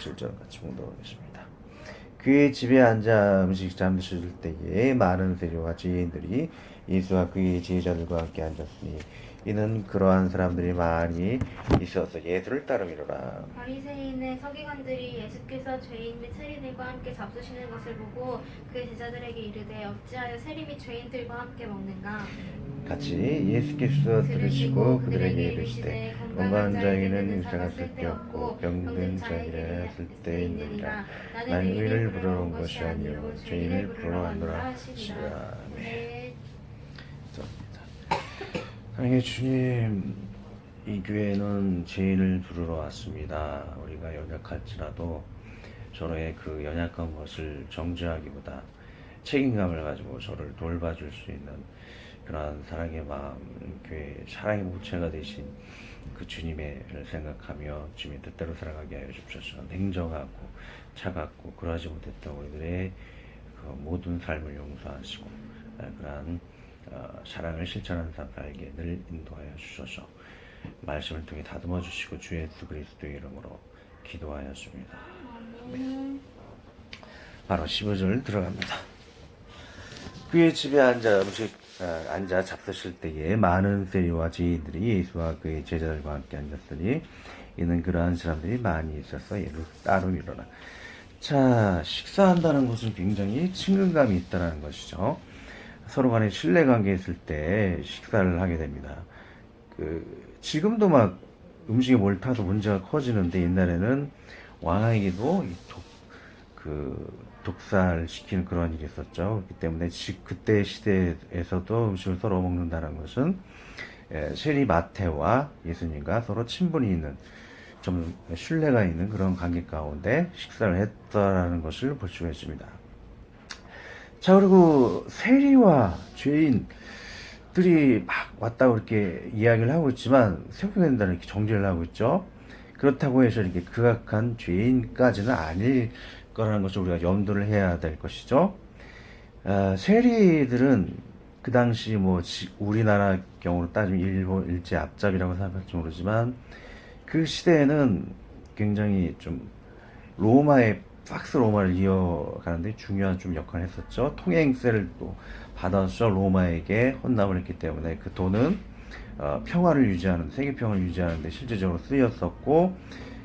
17절 같이 봉독하겠습니다. 그의 집에 앉아 음식 잠드실 때에 많은 세리와 죄인들이 예수와 그의 제자들과 함께 앉았으니 이는 그러한 사람들이 많이 있어서 예수를 따르미로라. 바리새인의 서기관들이 예수께서 죄인 및 세리들과 함께 잡수시는 것을 보고 그의 제자들에게 이르되 어찌하여 세리 및 죄인들과 함께 먹는가. 같이 예수께서 들으시고 그들에게 이르시되 건강한 자에게는 의사가 쓸데없고 병든 자에게는 쓸데있느니라. 나는 의인을 부르러 온 것이 아니요 죄인을 부르러 왔노라 하시니라. 네. 사랑의 주님, 이 교회는 죄인을 부르러 왔습니다. 우리가 연약할지라도 저의 그 연약한 것을 정죄하기보다 책임감을 가지고 저를 돌봐줄 수 있는 그러한 사랑의 마음, 교회 사랑의 모체가 되신 그 주님을 생각하며 주님의 뜻대로 살아가게 하여 주옵소서. 냉정하고 차갑고 그러하지 못했던 우리들의 그 모든 삶을 용서하시고 그러한 사랑을 실천하는 사람에게 늘 인도하여 주셔서 말씀을 통해 다듬어 주시고 주 예수 그리스도의 이름으로 기도하였습니다. 네. 바로 15절 들어갑니다. 그의 집에 앉아 잡수실 때에 많은 세리와 죄인들이 예수와 그의 제자들과 함께 앉았으니 이는 그러한 사람들이 많이 있어서 예를 따르미로라. 자, 식사한다는 것은 굉장히 친근감이 있다는 것이죠. 서로 간에 신뢰관계에 있을 때 식사를 하게 됩니다. 지금도 막 음식에 뭘 타서 문제가 커지는데 옛날에는 왕에게도 독살 시키는 그런 일이 있었죠. 그렇기 때문에 그때 시대에서도 음식을 서로 먹는다는 것은 세리 마태와 예수님과 서로 친분이 있는 좀 신뢰가 있는 그런 관계 가운데 식사를 했다라는 것을 볼 수가 있습니다. 자, 그리고 세리와 죄인들이 막 왔다고 이렇게 이야기를 하고 있지만 세우게 된다는 이렇게 정죄를 하고 있죠. 그렇다고 해서 이렇게 극악한 죄인까지는 아닐 거라는 것을 우리가 염두를 해야 될 것이죠. 세리들은 그 당시 뭐 우리나라 경우로 따지면 일본 일제 앞잡이라고 생각할지 모르지만 그 시대에는 굉장히 좀 팍스 로마를 이어가는데 중요한 좀 역할을 했었죠. 통행세를 또 받아서 로마에게 헌납을 했기 때문에 그 돈은 평화를 유지하는, 세계 평화를 유지하는 데 실질적으로 쓰였었고,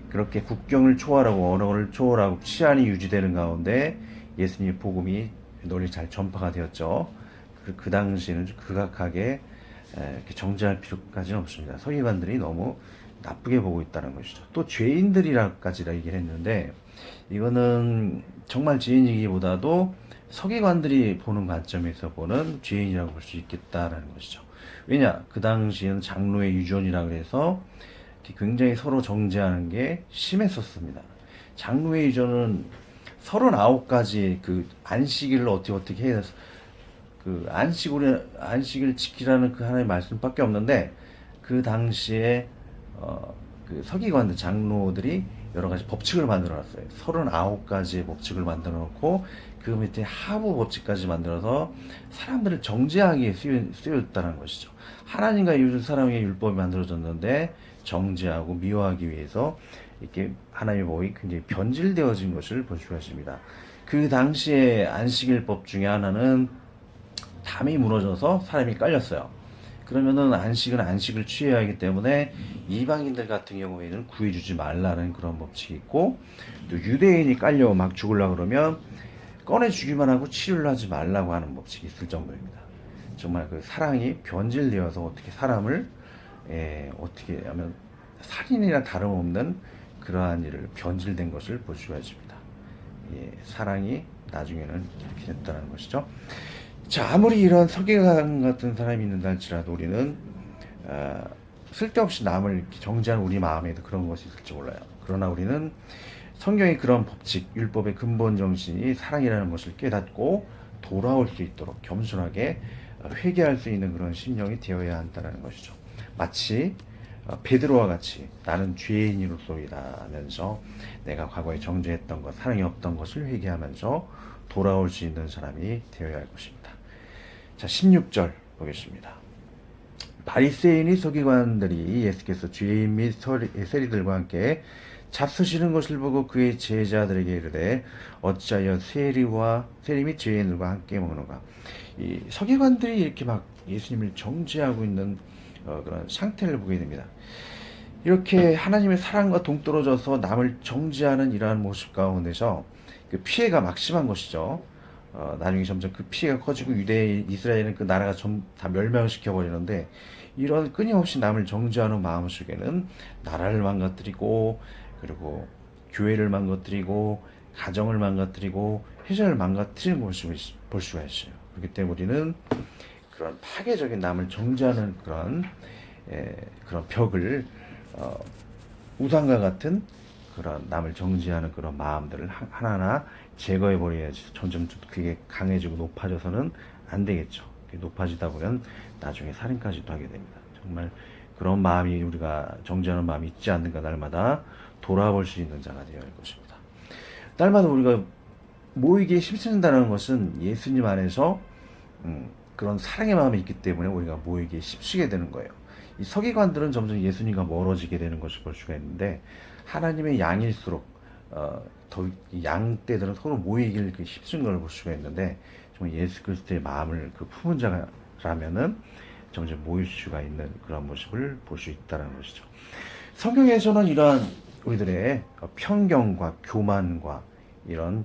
그렇게 국경을 초월하고 언어를 초월하고 치안이 유지되는 가운데 예수님의 복음이 널리 잘 전파가 되었죠. 그 당시에는 극악하게 정죄할 필요까지는 없습니다. 서기관들이 너무 나쁘게 보고 있다는 것이죠. 또 죄인들이라까지 얘기를 했는데 이거는 정말 죄인이기보다도 서기관들이 보는 관점에서 보는 죄인이라고 볼 수 있겠다라는 것이죠. 왜냐? 그 당시에는 장로의 유전이라고 해서 굉장히 서로 정죄하는 게 심했었습니다. 장로의 유전은 39가지 그 안식일을 어떻게 해서 그 안식을 지키라는 그 하나의 말씀밖에 없는데 그 당시에 그 서기관들 장로들이 여러 가지 법칙을 만들어 놨어요. 39가지의 법칙을 만들어 놓고 그 밑에 하부 법칙까지 만들어서 사람들을 정죄하기 위해 쓰였다는 것이죠. 하나님과 사람에게 율법이 만들어졌는데 정죄하고 미워하기 위해서 이렇게 하나님의 법이 굉장히 변질되어진 것을 볼 수가 있습니다. 그 당시에 안식일법 중에 하나는 담이 무너져서 사람이 깔렸어요. 그러면은 안식을 취해야 하기 때문에 이방인들 같은 경우에는 구해주지 말라는 그런 법칙이 있고, 또 유대인이 깔려 막 죽으려고 그러면 꺼내주기만 하고 치료를 하지 말라고 하는 법칙이 있을 정도입니다. 정말 그 사랑이 변질되어서 어떻게 사람을 어떻게 하면 살인이나 다름없는 그러한 일을 변질된 것을 볼 수가 있습니다. 사랑이 나중에는 이렇게 됐다는 것이죠. 자, 아무리 이런 서기관 같은 사람이 있는다 할지라도 우리는 쓸데없이 남을 이렇게 정죄하는 우리 마음에도 그런 것이 있을지 몰라요. 그러나 우리는 성경의 그런 법칙, 율법의 근본 정신이 사랑이라는 것을 깨닫고 돌아올 수 있도록 겸손하게 회개할 수 있는 그런 심령이 되어야 한다는 것이죠. 마치 베드로와 같이 나는 죄인으로소이다 하면서 내가 과거에 정죄했던 것, 사랑이 없던 것을 회개하면서 돌아올 수 있는 사람이 되어야 할 것입니다. 자, 16절 보겠습니다. 바리새인의 서기관들이 예수께서 죄인 및 세리들과 함께 잡수시는 것을 보고 그의 제자들에게 이르되 어찌하여 세리 및 죄인들과 함께 먹는가. 이 서기관들이 이렇게 막 예수님을 정죄하고 있는 그런 상태를 보게 됩니다. 이렇게 하나님의 사랑과 동떨어져서 남을 정죄하는 이러한 모습 가운데서 그 피해가 막심한 것이죠. 나중에 점점 그 피해가 커지고 이스라엘은 그 나라가 다 멸망시켜 버리는데, 이런 끊임없이 남을 정죄하는 마음 속에는 나라를 망가뜨리고, 그리고 교회를 망가뜨리고, 가정을 망가뜨리고, 회사를 망가뜨리는 모습을 볼 수가 있어요. 그렇기 때문에 우리는 그런 파괴적인 남을 정죄하는 그런 벽을 우상과 같은 그런 남을 정죄하는 그런 마음들을 하나하나 제거해 버려야지. 점점 그게 강해지고 높아져서는 안 되겠죠. 높아지다 보면 나중에 살인까지도 하게 됩니다. 정말 그런 마음이, 우리가 정죄하는 마음이 있지 않는가, 날마다 돌아볼 수 있는 자가 되어야 할 것입니다. 날마다 우리가 모이기에 힘쓰는다는 것은 예수님 안에서 그런 사랑의 마음이 있기 때문에 우리가 모이기에 힘쓰게 되는 거예요. 이 서기관들은 점점 예수님과 멀어지게 되는 것을 볼 수가 있는데, 하나님의 양일수록 더 양떼들은 서로 모이기를 힘쓴 걸 볼 수가 있는데, 정말 예수 그리스도의 마음을 품은 자라면은 점점 모일 수가 있는 그런 모습을 볼 수 있다는 것이죠. 성경에서는 이러한 우리들의 편견과 교만과 이런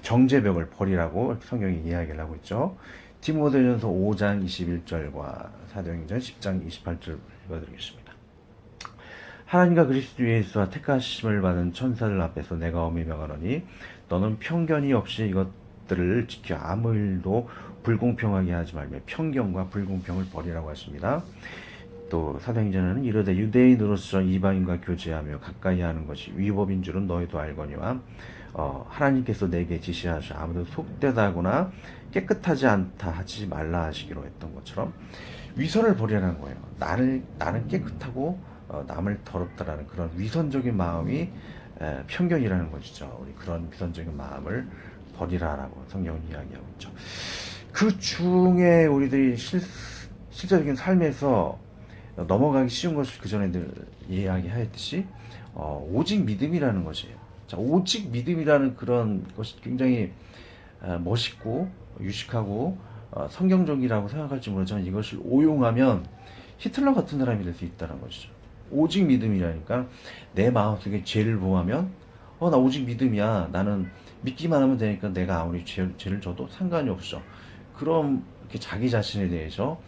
정죄벽을 버리라고 성경이 이야기를 하고 있죠. 디모데전서 5장 21절과 사도행전 10장 28절 읽어드리겠습니다. 하나님과 그리스도 예수와 택하심을 받은 천사들 앞에서 내가 엄히 명하노니 너는 편견이 없이 이것들을 지켜 아무 일도 불공평하게 하지 말며 편견과 불공평을 버리라고 하십니다. 또 사도행전에는 이르되 유대인으로서 이방인과 교제하며 가까이 하는 것이 위법인 줄은 너희도 알거니와 하나님께서 내게 지시하셔 아무도 속되다거나 깨끗하지 않다 하지 말라 하시기로 했던 것처럼 위선을 버리라는 거예요. 나는 깨끗하고 남을 더럽다라는 그런 위선적인 마음이 편견이라는 것이죠. 우리 그런 위선적인 마음을 버리라라고 성경은 이야기하고 있죠. 그 중에 우리들이 실제적인 삶에서 넘어가기 쉬운 것을 그 전에 늘 이야기하였듯이 오직 믿음이라는 것이에요. 자, 오직 믿음이라는 그런 것이 굉장히 멋있고 유식하고 성경적이라고 생각할지 모르지만, 이것을 오용하면 히틀러 같은 사람이 될 수 있다는 것이죠. 오직 믿음이라니까 내 마음속에 죄를 보하면 나 오직 믿음이야, 나는 믿기만 하면 되니까 내가 아무리 죄를 져도 상관이 없어. 그럼 이렇게 자기 자신에 대해서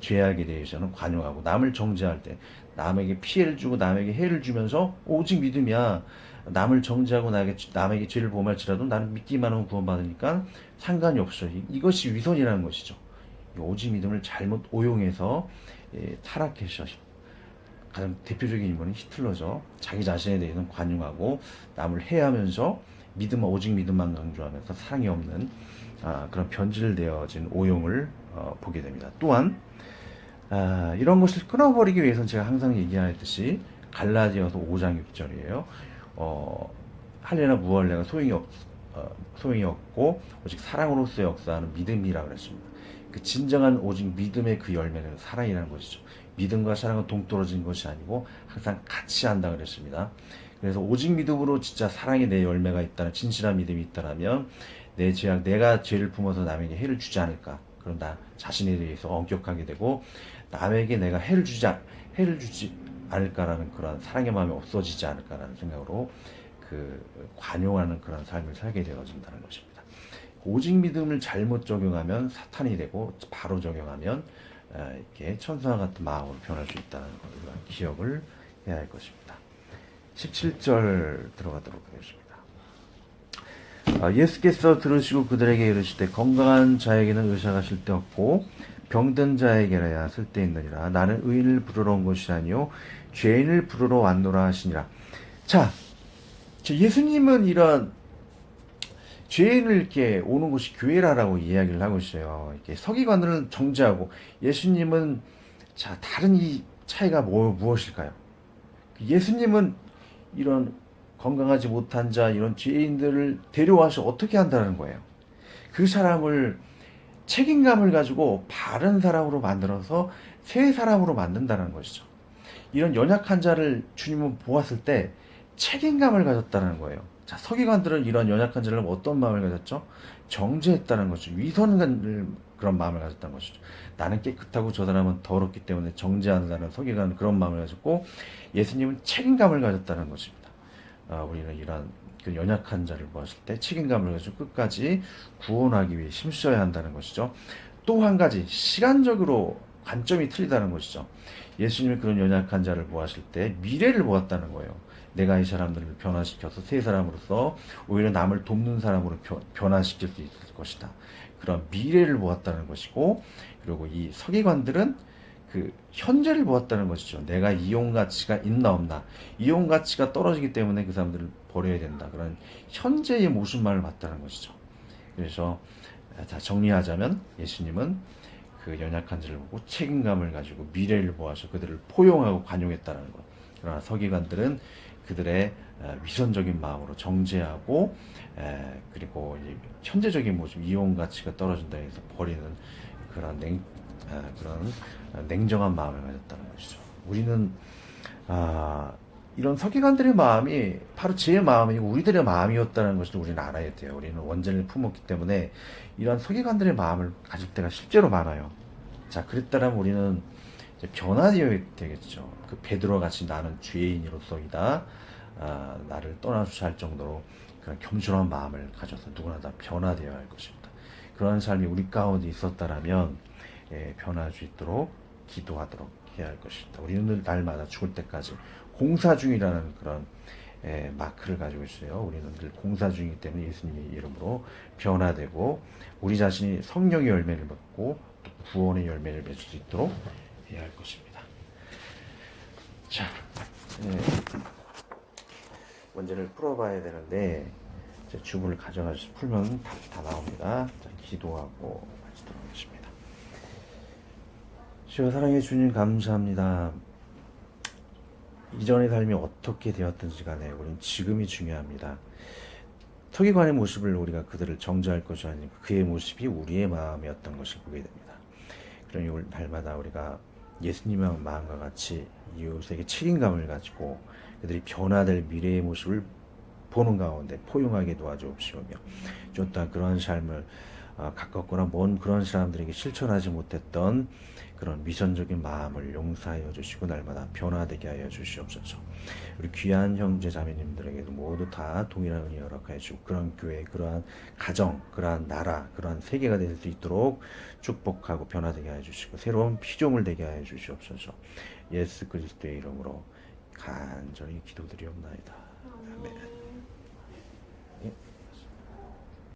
죄악에 대해서는 관용하고, 남을 정죄할 때 남에게 피해를 주고 남에게 해를 주면서 오직 믿음이야, 남을 정죄하고 남에게 죄를 범할지라도 나는 믿기만 하면 구원받으니까 상관이 없어. 이것이 위선이라는 것이죠. 오직 믿음을 잘못 오용해서 타락해서 가장 대표적인 인물은 히틀러죠. 자기 자신에 대해서는 관용하고 남을 해하면서 오직 믿음만 강조하면서 사랑이 없는 그런 변질되어진 오용을 보게 됩니다. 또한 이런 것을 끊어버리기 위해서는 제가 항상 얘기하듯이 갈라디아서 5장 6절이에요. 할례나 무할례가 소용이 없고 오직 사랑으로서 역사하는 믿음이라고 그랬습니다. 그 진정한 오직 믿음의 그 열매는 사랑이라는 것이죠. 믿음과 사랑은 동떨어진 것이 아니고 항상 같이 한다 그랬습니다. 그래서 오직 믿음으로 진짜 사랑의 내 열매가 있다는 진실한 믿음이 있다라면 내 죄악, 내가 죄를 품어서 남에게 해를 주지 않을까. 그럼 나 자신에 대해서 엄격하게 되고 남에게 내가 해를 주지 않을까라는 그런 사랑의 마음이 없어지지 않을까라는 생각으로 관용하는 그런 삶을 살게 되어진다는 것입니다. 오직 믿음을 잘못 적용하면 사탄이 되고, 바로 적용하면 이렇게 천사와 같은 마음으로 변할 수 있다는 걸 기억을 해야 할 것입니다. 17절 들어가도록 하겠습니다. 예수께서 들으시고 그들에게 이르시되 건강한 자에게는 의사가 쓸데없고 병든 자에게라야 쓸데있느니라. 나는 의인을 부르러 온 것이 아니요 죄인을 부르러 왔노라 하시니라. 자, 예수님은 이런 죄인을 이렇게 오는 곳이 교회라고 이야기를 하고 있어요. 이렇게 서기관들은 정죄하고, 예수님은 다른 이 차이가 무엇일까요? 예수님은 이런 건강하지 못한 자, 이런 죄인들을 데려와서 어떻게 한다는 거예요? 그 사람을 책임감을 가지고 바른 사람으로 만들어서 새 사람으로 만든다는 것이죠. 이런 연약한 자를 주님은 보았을 때 책임감을 가졌다는 거예요. 자, 서기관들은 이런 연약한 자를 어떤 마음을 가졌죠? 정죄했다는 거죠. 위선을 그런 마음을 가졌다는 것이죠. 나는 깨끗하고 저 사람은 더럽기 때문에 정죄한다는 서기관은 그런 마음을 가졌고, 예수님은 책임감을 가졌다는 것입니다. 우리는 이런 그 연약한 자를 보았을 때 책임감을 가지고 끝까지 구원하기 위해 힘써야 한다는 것이죠. 또 한 가지 시간적으로 관점이 틀리다는 것이죠. 예수님이 그런 연약한 자를 보았을 때 미래를 보았다는 거예요. 내가 이 사람들을 변화시켜서 새 사람으로서 오히려 남을 돕는 사람으로 변화시킬 수 있을 것이다. 그런 미래를 보았다는 것이고, 그리고 이 서기관들은 그 현재를 보았다는 것이죠. 내가 이용 가치가 있나 없나. 이용 가치가 떨어지기 때문에 그 사람들을 버려야 된다. 그런 현재의 모습만을 봤다는 것이죠. 그래서 자, 정리하자면 예수님은 그 연약한 자를 보고 책임감을 가지고 미래를 보아서 그들을 포용하고 관용했다는 것. 그러나 서기관들은 그들의 위선적인 마음으로 정죄하고, 그리고 현재적인 모습, 이용 가치가 떨어진다 해서 버리는 그런 그런 냉정한 마음을 가졌다는 것이죠. 우리는 이런 서기관들의 마음이 바로 제 마음이고 우리들의 마음이었다는 것을 우리는 알아야 돼요. 우리는 원죄를 품었기 때문에 이런 서기관들의 마음을 가질 때가 실제로 많아요. 자, 그랬다면 우리는 이제 변화되어야 되겠죠. 그 베드로 같이 나는 죄인으로서이다. 나를 떠나주셔 할 정도로 그런 겸손한 마음을 가져서 누구나 다 변화되어야 할 것입니다. 그런 삶이 우리 가운데 있었다라면 변화할 수 있도록 기도하도록 해야 할 것입니다. 우리는 날마다 죽을 때까지 공사 중이라는 그런 마크를 가지고 있어요. 우리는 늘 공사 중이기 때문에 예수님의 이름으로 변화되고 우리 자신이 성령의 열매를 맺고 또 구원의 열매를 맺을 수 있도록 해야 할 것입니다. 자, 문제를 풀어봐야 되는데 주부를 가져가서 풀면 답이 다 나옵니다. 자, 기도하고 마치도록 하겠습니다. 주여 사랑해 주님 감사합니다. 이전의 삶이 어떻게 되었든지 간에 우리는 지금이 중요합니다. 서기관의 모습을 우리가 그들을 정죄할 것이 아니고 그의 모습이 우리의 마음이었던 것을 보게 됩니다. 그러니 오늘 날마다 우리가 예수님의 마음과 같이 이웃에게 책임감을 가지고 그들이 변화될 미래의 모습을 보는 가운데 포용하게 도와주옵시오며 좀 또한 그런 삶을 가깝거나 먼 그런 사람들에게 실천하지 못했던 그런 위선적인 마음을 용서하여 주시고 날마다 변화되게 하여 주시옵소서. 우리 귀한 형제 자매님들에게도 모두 다 동일한 은혜 허락하여 주고 그런 교회, 그러한 가정, 그러한 나라, 그러한 세계가 될 수 있도록 축복하고 변화되게 하여 주시고 새로운 피조물 되게 하여 주시옵소서. 예수 그리스도의 이름으로 간절히 기도드리옵나이다. 아멘.